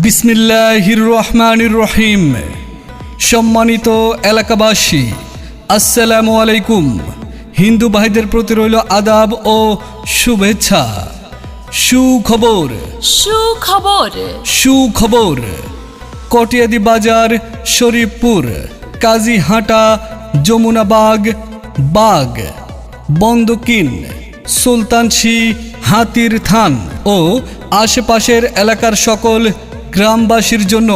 বিসমিল্লাহির রহমানির রহিম। সম্মানিত এলাকাবাসী, আসসালামু আলাইকুম। হিন্দু ভাইদের প্রতি রইল আদাব ও শুভেচ্ছা। সুখবর সুখবর সুখবর কটিয়াদি বাজার, শরীফপুর, কাজীহাটা, যমুনাবাগ, বাগ, বন্দকিন, সুলতানশি, হাতির থান ও আশেপাশের এলাকার সকল গ্রামবাসীর জন্য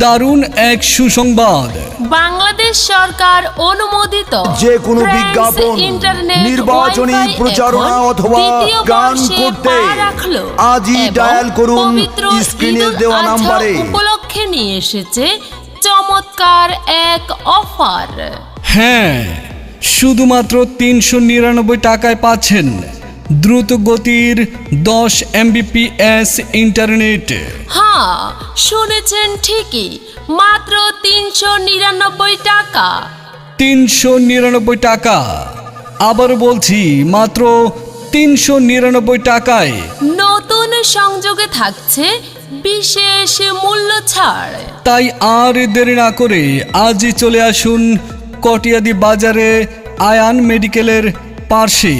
দারুণ এক সুসংবাদ। বাংলাদেশ সরকার অনুমোদিত যে কোনো বিজ্ঞাপন, নির্বাচনী প্রচারণা অথবা গান করতে আজই ডায়াল করুন স্ক্রিনে দেওয়া নম্বরে। উপলক্ষে নিয়ে এসেছে চমৎকার এক অফার। হ্যাঁ, শুধুমাত্র ৩৯৯ টাকায় পাচ্ছেন দ্রুত গতির 10 Mbps ইন্টারনেট। হ্যাঁ, শুনেছেন ঠিকই, মাত্র ৩৯৯ টাকা। ৩৯৯ টাকা, আবার বলছি মাত্র ৩৯৯ টাকায় নতুন সংযোগে থাকছে বিশেষ মূল্য ছাড়। তাই আর দেরি না করে আজই চলে আসুন কটিয়াদি বাজারে আয়ান মেডিকেলের পাশে,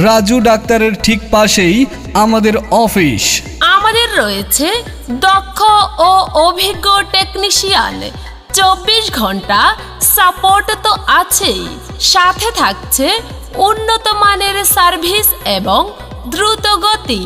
রাজু ডাক্তারের ঠিক পাশেই আমাদের অফিস। আমাদের রয়েছে দক্ষ ও অভিজ্ঞ টেকনিশিয়ান। 24 ঘন্টা সাপোর্ট তো আছেই, সাথে থাকছে উন্নত মানের সার্ভিস এবং দ্রুত গতি।